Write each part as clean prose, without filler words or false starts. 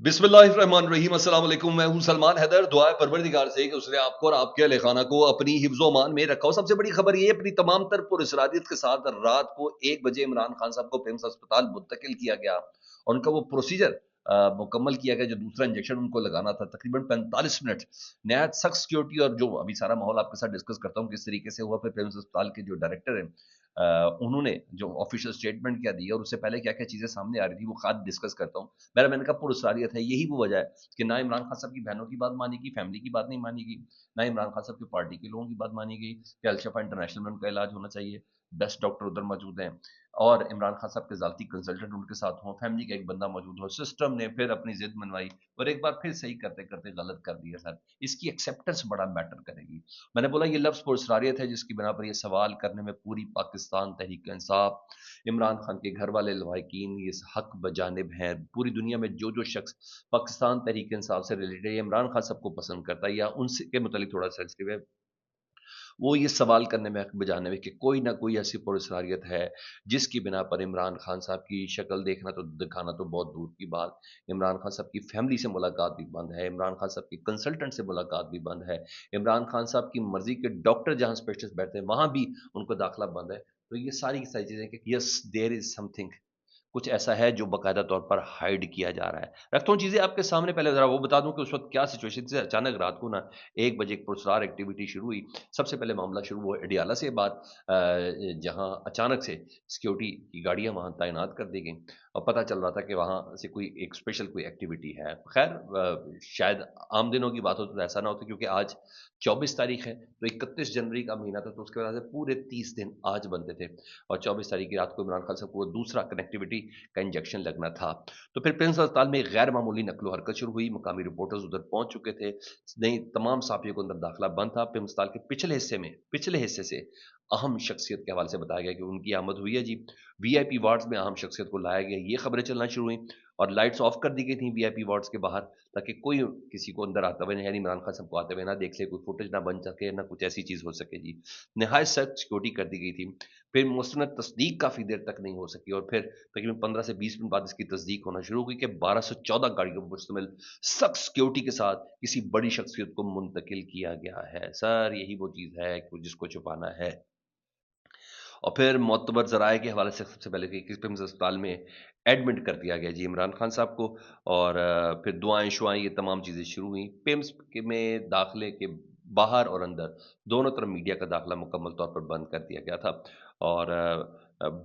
बिस्मिल्लाहिर्रहमानिर्रहीम। अस्सलाम वालेकुम। मैं हूं सलमान हैदर। दुआ है परवरदिगार से कि उसने आपको और आपके अहले खाना को अपनी हिफ्ज़ो अमान में रखा हो। सबसे बड़ी खबर ये अपनी तमाम तर पुरस्रारियत के साथ रात को 1 बजे इमरान खान साहब को पेम्स अस्पताल मुंतकिल किया गया और उनका वो प्रोसीजर मुकम्मल किया गया। जो दूसरा इंजेक्शन उनको लगाना था तकरीबन 45 मिनट नहायत सख्त सिक्योरिटी और जो अभी सारा माहौल आपके साथ डिस्कस करता हूँ किस तरीके से हुआ। फिर पेम्स अस्पताल के जो डायरेक्टर हैं उन्होंने जो ऑफिशियल स्टेटमेंट क्या दी और उससे पहले क्या क्या चीजें सामने आ रही थी वो खाद डिस्कस करता हूँ। मैंने कहा पुरस्कारियत है, यही वो वजह है कि ना इमरान खान साहब की बहनों की बात मानी गई, फैमिली की बात नहीं मानी गई, ना इमरान खान साहब की पार्टी के लोगों की बात मानी गई कि अलशफा इंटरनेशनल में उनका इलाज होना चाहिए, बेस्ट डॉक्टर उधर मौजूद हैं और इमरान खान साहब के जालती कंसल्टेंट उनके साथ हों, फैमिली का एक बंदा मौजूद हो। सिस्टम ने फिर अपनी जिद मनवाई और एक बार फिर सही करते करते गलत कर दिया। सर इसकी एक्सेप्टेंस बड़ा मैटर करेगी। मैंने बोला ये लफ्ज़ पुरस्कारियत है जिसकी बिना पर ये सवाल करने में पूरी पाकिस्तान तहरीक इंसाफ, इमरान खान के घर वाले लवाकिन ये हक बजानिब हैं। पूरी दुनिया में जो जो शख्स पाकिस्तान तहरीक इंसाफ से रिलेटेड या इमरान खान सबको पसंद करता है या उनसे के मुतालिक थोड़ा सेंसिटिव है, वो ये सवाल करने में हक बजाने में कि कोई ना कोई ऐसी पुरस्कारियत है जिसकी बिना पर इमरान खान साहब की शक्ल देखना तो दिखाना तो बहुत दूर की बात, इमरान खान साहब की फैमिली से मुलाकात भी बंद है, इमरान खान साहब की कंसल्टेंट से मुलाकात भी बंद है, इमरान खान साहब की मर्जी के डॉक्टर जहां स्पेशलिस्ट बैठते हैं वहां भी उनको दाखिला बंद है। तो ये सारी की सारी चीजें कि यस देयर इज समथिंग, कुछ ऐसा है जो बाकायदा तौर पर हाइड किया जा रहा है। रखता हूँ चीज़ें आपके सामने, पहले ज़रा वो बता दूँ कि उस वक़्त क्या सिचुएशन थी। अचानक रात को ना 1 बजे एक पुरस्कार एक्टिविटी शुरू हुई। सबसे पहले मामला शुरू हुआ अडियाला से बात जहाँ अचानक से सिक्योरिटी की गाड़ियाँ वहाँ तैनात कर दी गईं और पता चल रहा था कि वहाँ से कोई एक स्पेशल कोई एक्टिविटी है। ख़ैर शायद आम दिनों की बात हो तो ऐसा ना होता क्योंकि आज 24 तारीख़ है, तो 31 जनवरी का महीना था, तो उसकी वजह से पूरे 30 दिन आज बनते थे और 24 तारीख की रात को इमरान खान साहब को दूसरा कनेक्टिविटी का इंजेक्शन लगना था। तो फिर प्रिंस अस्पताल में एक गैर मामूली नकलो हरकत शुरू हुई। मुकामी रिपोर्टर्स उधर पहुंच चुके थे। नहीं, तमाम साफियों को अंदर दाखिला बंद था। प्रिंस अस्पताल के पिछले हिस्से से अहम शख्सियत के हवाले से बताया गया कि उनकी आमद हुई है जी। वीआईपी वार्ड्स में अहम शख्सियत को लाया गया, ये खबरें चलना शुरू हुई और लाइट्स ऑफ कर दी गई थी वीआईपी वार्ड्स के बाहर, ताकि कोई किसी को अंदर आते हुए यानी इमरान खान साहब को आते हुए ना देख ले, कोई फुटेज ना बन सके, ना कुछ ऐसी चीज हो सके जी। नहायत सख्त सिक्योरिटी कर दी गई थी। फिर मुस्तनद तस्दीक काफ़ी देर तक नहीं हो सकी और फिर तकरीबन 15 से 20 मिनट बाद इसकी तस्दीक होना शुरू हो गई कि 1214 गाड़ियों पर मुश्तमिल सख्त सिक्योरिटी के साथ किसी बड़ी शख्सियत को मुंतकिल किया गया है। सर यही वो चीज़ है जिसको छुपाना है। और फिर मोतबर ज़राए के हवाले से सबसे पहले कि पिम्स अस्पताल में एडमिट कर दिया गया जी इमरान खान साहब को और फिर दुआएं शुआएं ये तमाम चीज़ें शुरू हुई। पिम्स में दाखिले के बाहर और अंदर दोनों तरफ मीडिया का दाखिला मुकम्मल तौर पर बंद कर दिया गया था और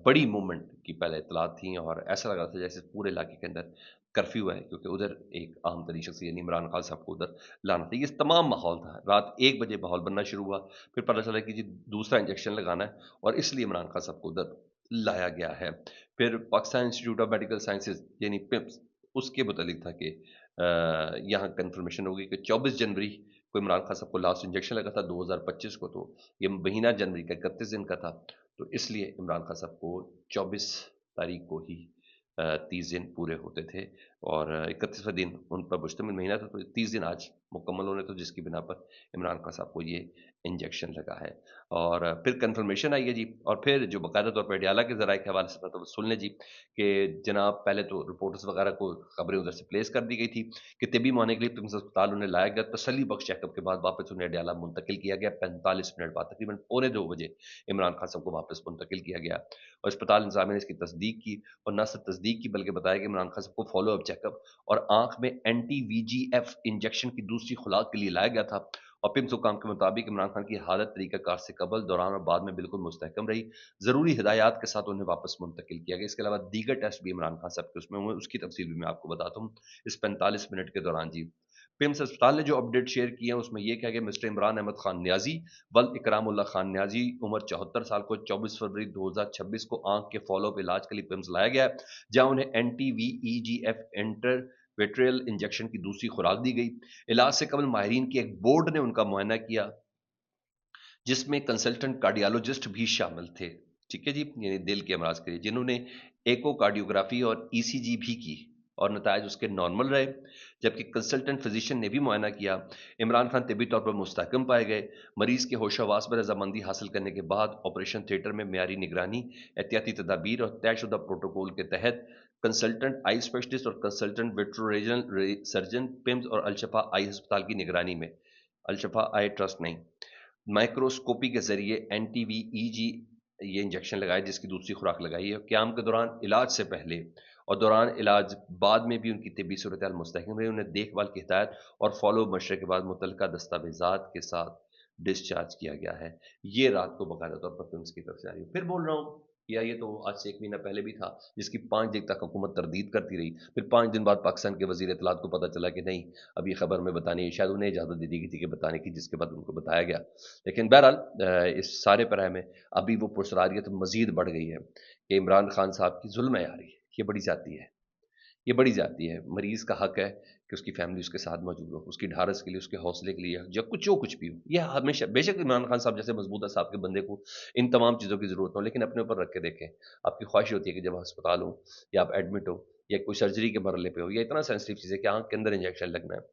बड़ी मूवमेंट की पहले इतलात थी और ऐसा लग रहा था जैसे पूरे इलाके के अंदर कर्फ्यू है, क्योंकि उधर एक अहम तरीन शख्स यानी इमरान खान साहब को उधर लाना था। ये तमाम माहौल था। रात 1 बजे माहौल बनना शुरू हुआ। फिर पता चला कि जी दूसरा इंजेक्शन लगाना है और इसलिए इमरान खान साहब को उधर लाया गया है। फिर Pakistan institute of medical sciences यानी पिम्स उसके मुतालिक था कि यहाँ कंफर्मेशन हो गई कि 24 जनवरी को इमरान खान साहब को लास्ट इंजेक्शन लगा था 2025 को, तो ये महीना जनवरी का 31 दिन का था, तो इसलिए इमरान खान साहब को 24 तारीख को ही 30 दिन पूरे होते थे और 31वां दिन उन पर मुश्तमिल महीना था, तो 30 दिन आज मुकम्मल होने तो जिसकी बिना पर इमरान खान साहब को ये इंजेक्शन लगा है। और फिर कंफर्मेशन आई है जी और फिर जो बाकायदा तौर पर अडियाला के ज़राए के हवाले से तो सुन लें जी कि जनाब पहले तो रिपोर्टर्स वगैरह को खबरें उधर से प्लेस कर दी गई थी कि तिबी मुआने के लिए पिम्स अस्पताल उन्हें लाया गया। तसल्ली बख्श चेकअप के बाद वापस उन्हें अडियाला मुंतकिल किया गया। 45 मिनट बाद तकरीबन पौने 2 बजे इमरान खान साहब को वापस मुंतकिल किया गया और अस्पताल इंतजामिया ने इसकी तस्दीक की और न सिर्फ तस्दीक की बल्कि बताया कि इमरान खान साहब को फॉलो अप चेकअप और आंख में एंटी वीजीएफ इंजेक्शन की दूसरी खुराक के लिए लाया गया था और पिम्स हुकाम के मुताबिक इमरान खान की हालत तरीक़ाकार से कबल, दौरान और बाद में बिल्कुल मुस्तहकम रही। ज़रूरी हिदायत के साथ उन्हें वापस मुंतकिल किया गया। इसके अलावा दीगर टेस्ट भी इमरान खान साहब के उसमें हुए, उसकी तफसील भी मैं आपको बताता हूँ इस 45 मिनट के दौरान जी। पिम्स अस्पताल ने जो अपडेट शेयर किए हैं उसमें यह कहा गया मिस्टर इमरान अहमद खान न्याजी वल इकरामुल्लाह खान न्याजी उम्र 74 साल को 24 फरवरी 2026 को आंख के फॉलोअप इलाज के लिए पिम्स लाया गया है, जहां उन्हें एंटी वीईजीएफ एंटर वेट्रियल इंजेक्शन की दूसरी खुराक दी गई। इलाज से कबल माहिरीन की एक बोर्ड ने उनका मुआयना किया जिसमें कंसल्टेंट कार्डियोलॉजिस्ट भी शामिल थे। ठीक है जी, यानी दिल के अमराज के लिए, जिन्होंने एकोकार्डियोग्राफी और ईसीजी भी की और नतायज उसके नॉर्मल रहे। जबकि कंसल्टेंट फिजिशियन ने भी मुआयना किया। इमरान खान तिबी तौर पर मुस्तहकम पाए गए। मरीज के होशावास में रजामंदी हासिल करने के बाद ऑपरेशन थिएटर में म्यारी निगरानी, एहतियाती तदाबीर और तयशुदा प्रोटोकॉल के तहत कंसल्टेंट आई स्पेशलिस्ट और कंसल्टेंट वेटरनरी सर्जन पिम्स और अलशफा आई अस्पताल की निगरानी में, अलशफा आई ट्रस्ट नहीं, माइक्रोस्कोपी के जरिए एनटीवीईजी ये इंजेक्शन लगाए जिसकी दूसरी खुराक लगाई है। क्याम के दौरान इलाज से पहले और दौरान इलाज बाद में भी उनकी तिब्बी सूरत हाल मुस्तहकम रही। उन्हें देखभाल की हिदायत और फॉलो मशरे के बाद मुतलका दस्तावेजात के साथ डिस्चार्ज किया गया है। ये रात को बाकायदा तौर पर फिल्म की तरफ से आ रही है। फिर बोल रहा हूँ या ये तो आज से 1 महीना पहले भी था, जिसकी 5 दिन तक हुकूमत तरदीद करती रही। फिर 5 दिन बाद पाकिस्तान के वजीर इत्तलात को पता चला कि नहीं, अब ये खबर में बतानी है, शायद उन्हें इजाज़त दे दी गई थी कि बताने की, जिसके बाद उनको बताया गया। लेकिन बहरहाल इस सारे पर में अभी वो पुरसरारियत मज़ीद बढ़ गई है कि इमरान खान साहब की जुल्म आ रही है। ये बड़ी जाती है, ये बड़ी जाती है। मरीज़ का हक है कि उसकी फैमिली उसके साथ मौजूद हो, उसकी ढारस के लिए, उसके हौसले के लिए, जो कुछ भी हो। यह हमेशा, बेशक इमरान खान साहब जैसे मजबूता साहब के बंदे को इन तमाम चीज़ों की ज़रूरत हो, लेकिन अपने ऊपर रख के देखें। आपकी ख्वाहिश होती है कि जब अस्पताल हो या आप एडमिट हो या कोई सर्जरी के मरले पे हो या इतना सेंसिटिव चीज़ है कि आँख के अंदर इंजेक्शन लगना है,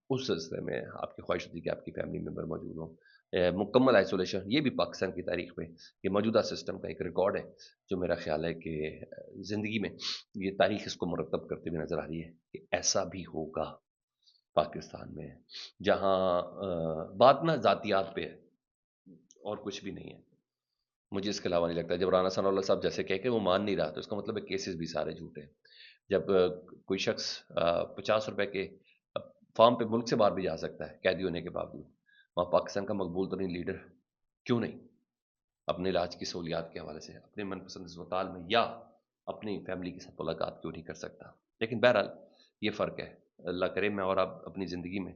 उस सिलसिले में आपकी ख्वाहिश होती है कि आपकी फैमिली मेम्बर मौजूद हो। मुकम्मल आइसोलेशन, ये भी पाकिस्तान की तारीख में ये मौजूदा सिस्टम का एक रिकॉर्ड है, जो मेरा ख्याल है कि ज़िंदगी में ये तारीख इसको मुरतब करते हुए नज़र आ रही है कि ऐसा भी होगा पाकिस्तान में, जहाँ बात ना ज़ातियात पे है और कुछ भी नहीं है। मुझे इसके अलावा नहीं लगता। जब राना सनाउल्लाह साहब जैसे कह के वो मान नहीं रहा, तो इसका मतलब है केसेस भी सारे झूठे हैं। जब कोई शख्स 50 रुपए के फार्म पे मुल्क से बाहर भी जा सकता है कैदी होने के बावजूद, वहाँ पाकिस्तान का मकबूल तरीन लीडर क्यों नहीं अपने इलाज की सहूलियात के हवाले से अपने मनपसंद अस्पताल में या अपनी फैमिली के साथ मुलाकात क्यों नहीं कर सकता। लेकिन बहरहाल ये फ़र्क है। अल्लाह करे मैं और आप अपनी ज़िंदगी में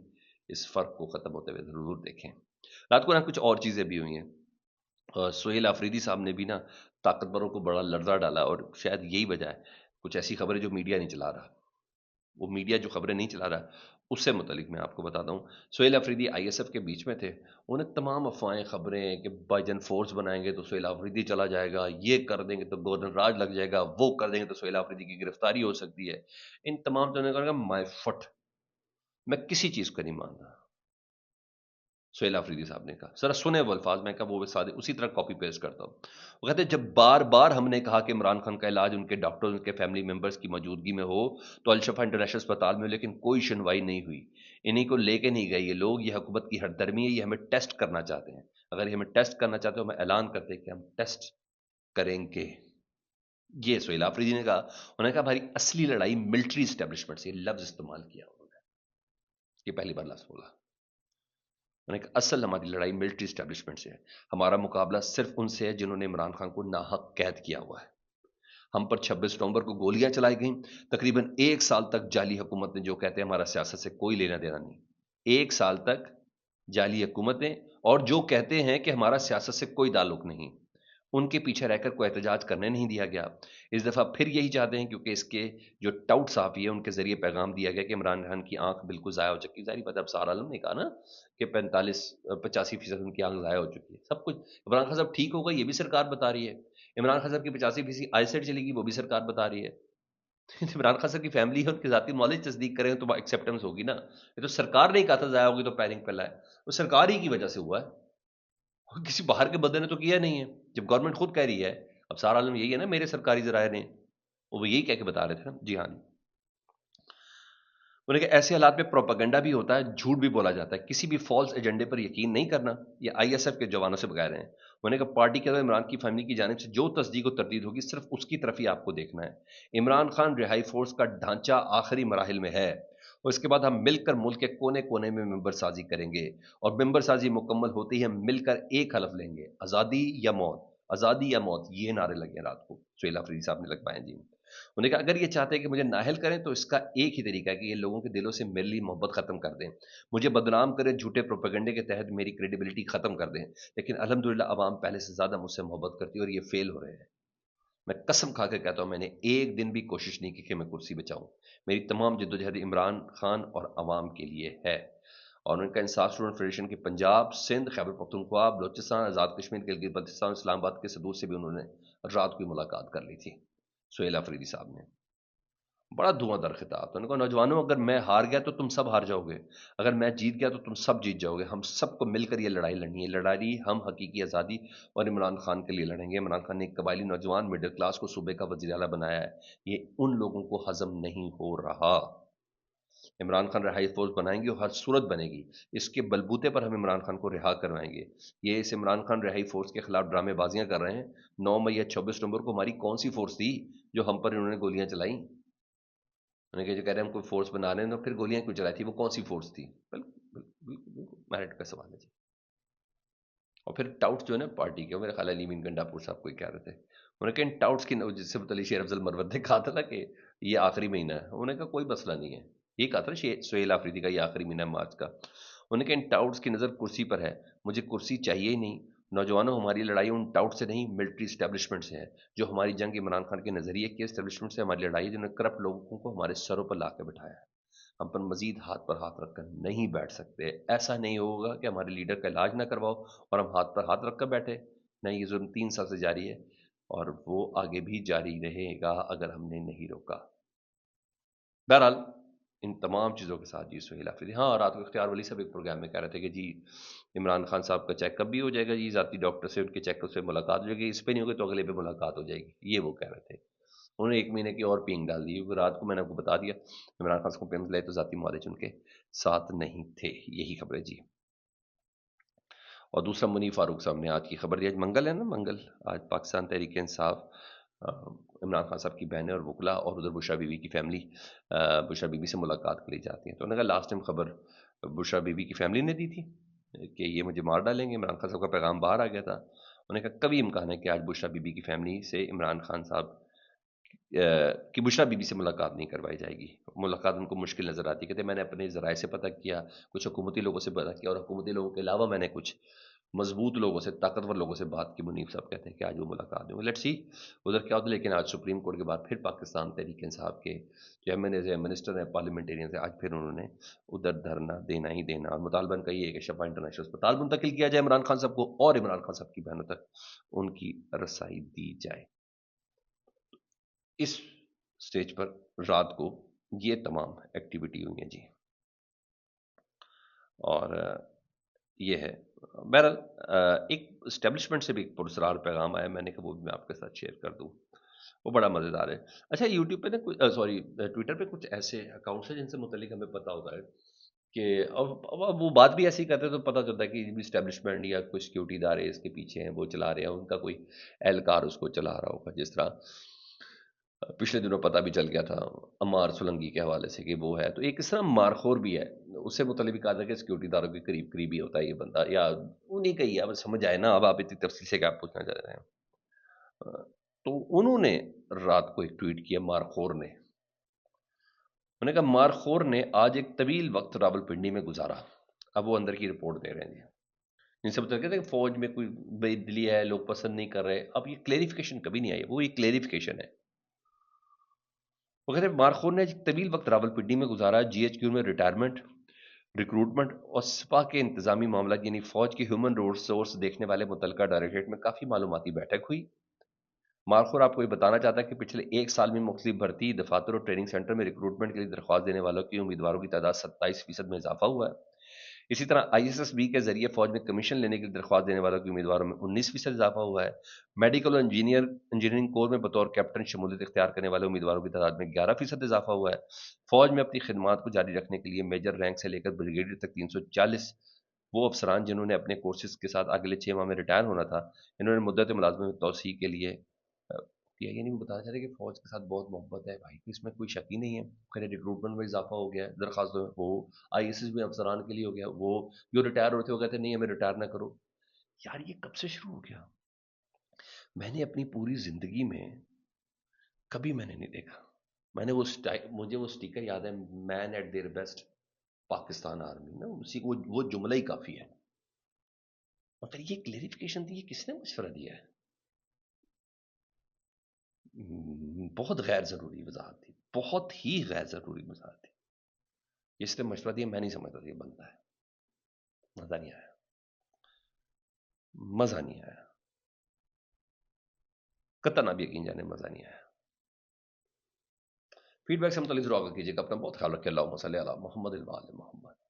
इस फ़र्क को ख़त्म होते हुए ज़रूर देखें। रात को ना कुछ और चीज़ें भी हुई हैं। सुहेल आफरीदी साहब ने भी ना ताकतवरों को बड़ा लर्जा डाला, और शायद यही वजह है कुछ ऐसी खबरें जो मीडिया नहीं चला रहा। वो मीडिया जो खबरें नहीं चला रहा, उससे मुतलिक मैं आपको बताता हूँ। सुहेल अफरीदी आईएसएफ के बीच में थे। उन्हें तमाम अफवाहें, खबरें कि बाईजन फोर्स बनाएंगे तो सुहेल अफरीदी चला जाएगा, ये कर देंगे तो गोल्डन राज लग जाएगा, वो कर देंगे तो सुहेल अफरीदी की गिरफ्तारी हो सकती है। इन तमाम तो उन्होंने कहा माय फुट, मैं किसी चीज़ को नहीं मान रहा। सुहेल अफरीदी साहब ने कहा, जरा सुने वो अल्फाज, मैं कहा वो सादे उसी तरह कॉपी पेस्ट करता हूँ। वो कहते जब बार बार हमने कहा कि इमरान खान का इलाज उनके डॉक्टर, उनके फैमिली मेंबर्स की मौजूदगी में हो तो अलशफा इंटरनेशनल अस्पताल में, लेकिन कोई सुनवाई नहीं हुई। इन्हीं को लेके नहीं गए ये लोग। ये हुकूमत की हरदर्मी है, ये हमें टेस्ट करना चाहते हैं। अगर ये हमें टेस्ट करना चाहते हो, हमें ऐलान करते हैं कि हम टेस्ट करेंगे। ये सुहेल अफरीदी ने कहा। उन्होंने कहा हमारी असली लड़ाई मिलिट्री इस्टेब्लिशमेंट से, लफ्ज इस्तेमाल किया उन्होंने, ये पहली बार लफ्ज बोला। मैंने कहा असल हमारी लड़ाई मिलिट्री स्टैब्लिशमेंट से है। हमारा मुकाबला सिर्फ उनसे है जिन्होंने इमरान खान को नाहक कैद किया हुआ है। हम पर 26 नवंबर को गोलियां चलाई गईं। तकरीबन 1 साल तक जाली हुकूमत ने, जो कहते हैं हमारा सियासत से कोई लेना देना नहीं, 1 साल तक जाली हुकूमतें, और जो कहते हैं कि हमारा सियासत से कोई ताल्लुक नहीं, उनके पीछे रहकर कोई एहतजाज करने नहीं दिया गया। इस दफ़ा फिर यही चाहते हैं, क्योंकि इसके जो टाउट साफ़ी है उनके ज़रिए पैगाम दिया गया कि इमरान खान की आंख बिल्कुल ज़ाया हो चुकी है। ज़ाहिर बात है, अब सारा आलम ने कहा ना कि 45-85% उनकी आंख ज़ाया हो चुकी है। सब कुछ इमरान खान साहब ठीक हो गए, ये भी सरकार बता रही है। इमरान खान साहब की 85% आईसेट चलेगी, वो भी सरकार बता रही है। इमरान खान साहब की फैमिली है, उनकी ज़ाती नॉलेज तस्दीक करें तो एक्सेप्टेंस होगी ना। ये तो सरकार ने कहा था ज़ाया होगी तो पैनिक फैला है, वो सरकार ही की वजह से हुआ है, किसी बाहर के बंदे ने तो किया नहीं है। जब गवर्नमेंट खुद कह रही है, अब सारा आलम यही है ना, मेरे सरकारी ज़राए ने वो यही कह के बता रहे थे ना। जी हाँ जी। उन्होंने कहा ऐसे हालात में प्रोपेगेंडा भी होता है, झूठ भी बोला जाता है, किसी भी फॉल्स एजेंडे पर यकीन नहीं करना। ये आईएसएफ के जवानों से बगैर हैं। उन्होंने कहा पार्टी के अंदर इमरान की फैमिली की जानिब से जो तस्दीक और तरदीद होगी, सिर्फ उसकी तरफ ही आपको देखना है। इमरान खान रिहाई फोर्स का ढांचा आखिरी मराहिल में है, और इसके बाद हम मिलकर मुल्क के कोने कोने में मेंबर साजी करेंगे, और मेंबर साजी मुकम्मल होते ही हम मिलकर एक हलफ लेंगे, आज़ादी या मौत, आज़ादी या मौत। ये नारे लगे रात को, सुहेल अफरीदी साहब ने लगवाए जी। उन्होंने कहा अगर ये चाहते हैं कि मुझे नाअहल करें तो इसका एक ही तरीका है कि ये लोगों के दिलों से मेरे लिए मोहब्बत खत्म कर दें, मुझे बदनाम करें, झूठे प्रोपेगेंडे के तहत मेरी क्रेडिबिलिटी खत्म कर दें। लेकिन अल्हम्दुलिल्लाह अवाम पहले से ज्यादा मुझसे मोहब्बत करती है, और ये फेल हो रहे हैं। मैं कसम खा के कहता हूं, मैंने एक दिन भी कोशिश नहीं की कि मैं कुर्सी बचाऊं। मेरी तमाम जद्दोजहद इमरान खान और अवाम के लिए है। और उनका इंसाफ स्टूडेंट फेडरेशन के पंजाब, सिंध, खैबर पख्तूनख्वा, बलोचिस्तान, आज़ाद कश्मीर, गिलगित बल्तिस्तान, इस्लामाबाद के सदूर से भी उन्होंने रात को मुलाकात कर ली थी, सुहेल अफरीदी साहब ने। بڑا دھواں در خطاب. تو انہوں نے کہا نوجوانوں اگر میں ہار گیا تو تم سب ہار جاؤ گے، اگر میں جیت گیا تو تم سب جیت جاؤ گے، ہم سب کو مل کر یہ لڑائی لڑنی ہے. لڑائی ہم حقیقی آزادی اور عمران خان کے لیے لڑیں گے. عمران خان نے ایک قبائلی نوجوان مڈل کلاس کو صوبے کا وزیر اعلیٰ بنایا ہے، یہ ان لوگوں کو ہضم نہیں ہو رہا. عمران خان رہائی فورس بنائیں گے اور ہر صورت بنے گی، اس کے بلبوتے پر ہم عمران خان کو رہا کروائیں گے. یہ اس عمران خان رہائی فورس کے خلاف ڈرامے بازیاں کر رہے ہیں. 9 مئی یا 26 نومبر کو ہماری کون سی فورس تھی جو ہم پر انہوں نے گولیاں چلائیں؟ انہوں نے جو کہہ رہے ہیں ہم کوئی فورس بنا رہے ہیں تو پھر گولیاں کیوں چلائی تھی، وہ کون سی فورس تھی؟ بالکل بالکل بالکل میرٹ کا سوال ہے جی. اور پھر ٹاؤٹ جو ہے نا پارٹی کے، میرے خیال ہے علی مین گنڈا پور صاحب کو کہہ رہے تھے، انہوں نے کہا ان ٹاؤٹس کی جس سے متعلق شیر افضل مروت نے کہا تھا نا کہ یہ آخری مہینہ ہے، انہوں نے کہا کوئی مسئلہ نہیں ہے. یہ کہا تھا نا سہیل آفریدی کا یہ آخری مہینہ ہے مارچ کا. انہوں نے کہا ان ٹاؤٹس کی نظر کرسی پر ہے، مجھے کرسی چاہیے ہی نہیں. نوجوانوں ہماری لڑائی ان ٹاؤٹ سے نہیں، ملٹری اسٹیبلشمنٹ سے ہے. جو ہماری جنگ عمران خان کے نظریے کے اسٹیبلشمنٹ سے ہماری لڑائی ہے، جنہوں نے کرپٹ لوگوں کو ہمارے سروں پر لا کے بٹھایا ہے. ہم پر مزید ہاتھ پر ہاتھ رکھ کر نہیں بیٹھ سکتے. ایسا نہیں ہوگا کہ ہمارے لیڈر کا علاج نہ کرواؤ اور ہم ہاتھ پر ہاتھ رکھ کر بیٹھے. نہیں، یہ ظلم 3 سال سے جاری ہے اور وہ آگے بھی جاری رہے گا اگر ہم نے نہیں روکا. بہرحال ان تمام چیزوں کے ساتھ جی سہیل آفریدی، ہاں رات کو اختیار ولی صاحب ایک پروگرام میں کہہ رہے تھے کہ جی عمران خان صاحب کا چیک اپ بھی ہو جائے گا جی، ذاتی ڈاکٹر سے ان کے چیک اپ سے ملاقات ہو جائے گی، اس پہ نہیں ہوگی تو اگلے پہ ملاقات ہو جائے گی، یہ وہ کہہ رہے تھے. انہوں نے 1 مہینے کی اور پینگ ڈال دی کیونکہ رات کو میں نے آپ کو بتا دیا عمران خان کو پینگ لائے تو ذاتی معالج ان کے ساتھ نہیں تھے. یہی خبر ہے جی. اور دوسرا منی فاروق صاحب نے آج کی خبر دی، آج منگل ہے نا، منگل آج پاکستان تحریک انصاف عمران خان صاحب کی بہنیں اور وکلا اور ادھر بشرا بی بی کی فیملی بشرا بی بی سے ملاقات کے لیے جاتی ہیں. تو انہوں نے کہا لاسٹ ٹائم خبر بشرا بی بی کی فیملی نے دی تھی کہ یہ مجھے مار ڈالیں گے. عمران خان صاحب کا پیغام باہر آ گیا تھا. انہوں نے کہا کبھی امکان ہے کہ آج بشرا بی بی کی فیملی سے عمران خان صاحب کہ بشرا بی بی سے ملاقات نہیں کروائی جائے گی. ملاقات ان کو مشکل نظر آتی. کہتے میں نے اپنے ذرائع سے پتہ کیا، کچھ حکومتی لوگوں سے پتہ کیا، اور حکومتی لوگوں کے علاوہ میں نے کچھ مضبوط لوگوں سے، طاقتور لوگوں سے بات کی. منیف صاحب کہتے ہیں کہ آج وہ ملاقات ہوں گی. لیٹس سی ادھر کیا ہوتا ہے. لیکن آج سپریم کورٹ کے بعد پھر پاکستان تحریک انصاف کے جو ایم این اے ہیں، منسٹر ہیں، پارلیمنٹیرینز ہیں، آج پھر انہوں نے ادھر دھرنا دینا ہی دینا. اور مطالبہ کا یہ ہے کہ شفا انٹرنیشنل اسپتال منتقل کیا جائے عمران خان صاحب کو اور عمران خان صاحب کی بہنوں تک ان کی رسائی دی جائے. اس سٹیج پر رات کو یہ تمام ایکٹیویٹی ہوئی ہیں جی. اور یہ ہے بہرحال ایک اسٹیبلشمنٹ سے بھی ایک پرسرار پیغام آیا، میں نے کہا وہ بھی میں آپ کے ساتھ شیئر کر دوں، وہ بڑا مزیدار ہے. اچھا یوٹیوب پہ نا سوری ٹویٹر پہ کچھ ایسے اکاؤنٹس ہیں جن سے متعلق ہمیں پتہ ہوتا ہے کہ اب وہ بات بھی ایسی کرتے ہیں تو پتہ چلتا ہے کہ اسٹیبلشمنٹ یا کوئی سیکورٹی ادارے اس کے پیچھے ہیں، وہ چلا رہے ہیں، ان کا کوئی اہلکار اس کو چلا رہا ہوگا. جس طرح پچھلے دنوں پتہ بھی چل گیا تھا عمار سولنگی کے حوالے سے کہ وہ ہے، تو ایک اس طرح مارخور بھی ہے. اس سے متعلق بھی کہا تھا کہ سیکورٹی داروں کے قریب قریبی ہوتا ہے یہ بندہ، یا انہیں کا ہی ہے. اب سمجھ آئے نا، اب آپ اتنی تفصیل سے کیا پوچھنا چاہ رہے ہیں. تو انہوں نے رات کو ایک ٹویٹ کیا مارخور نے. انہوں نے کہا مارخور نے آج ایک طویل وقت راول پنڈی میں گزارا. اب وہ اندر کی رپورٹ دے رہے ہیں جی. ان سے مطلب کہتے ہیں کہ فوج میں کوئی بے دلی ہے، لوگ پسند نہیں کر رہے. اب یہ کلیریفیکیشن کبھی نہیں آئی، وہ یہ کلیریفیکیشن ہے. وہ کہتے ہیں مارخور نے طویل وقت راول پنڈی میں گزارا. جی ایچ کیو میں ریٹائرمنٹ، ریکروٹمنٹ اور سپا کے انتظامی معاملات یعنی فوج کی ہیومن ریسورس دیکھنے والے متعلقہ ڈائریکٹریٹ میں کافی معلوماتی بیٹھک ہوئی. مارخور آپ کو یہ بتانا چاہتا ہے کہ پچھلے 1 سال میں مختلف بھرتی دفاتر اور ٹریننگ سینٹر میں ریکروٹمنٹ کے لیے درخواست دینے والوں کی امیدواروں کی تعداد 27% میں اضافہ ہوا ہے. اسی طرح آئی ایس ایس بی کے ذریعے فوج میں کمیشن لینے کی درخواست دینے والوں کی امیدواروں میں 19% اضافہ ہوا ہے. میڈیکل اور انجینئرنگ کور میں بطور کیپٹن شمولیت اختیار کرنے والے امیدواروں کی تعداد میں 11% اضافہ ہوا ہے. فوج میں اپنی خدمات کو جاری رکھنے کے لیے میجر رینک سے لے کر بریگیڈیئر تک 340 وہ افسران جنہوں نے اپنے کورسز کے ساتھ اگلے 6 ماہ میں ریٹائر ہونا تھا، انہوں نے مدت ملازمت میں توسیع کے لیے کیا. یعنی وہ بتانا چاہ رہے کہ فوج کے ساتھ بہت محبت ہے بھائی، اس میں کوئی شک ہی نہیں ہے. پھر ریکروٹمنٹ میں اضافہ ہو گیا ہے، درخواستوں میں وہ آئی ایس ایس بھی افسران کے لیے ہو گیا. وہ جو ریٹائر ہوتے وہ کہتے ہیں نہیں ہمیں ریٹائر نہ کرو. یار یہ کب سے شروع ہو گیا؟ میں نے اپنی پوری زندگی میں کبھی میں نے نہیں دیکھا. میں نے مجھے وہ سٹیکر یاد ہے، men at their best Pakistan army نا، اسی کو وہ جملہ ہی کافی ہے. اور پھر یہ کلیریفیکیشن دی، یہ کس نے مشورہ دیا ہے؟ بہت غیر ضروری وضاحت تھی، بہت ہی غیر ضروری وضاحت تھی. اس نے مشورہ دیا، میں نہیں سمجھتا تھا یہ بنتا ہے. مزہ نہیں آیا، مزہ نہیں آیا، قطعاً آپ یقین جانے مزہ نہیں آیا. فیڈ بیک سے متعلق ضرور آگاہ کیجیے گا. اپنا بہت خیال رکھیں. اللہم صلی علی محمد و علی محمد.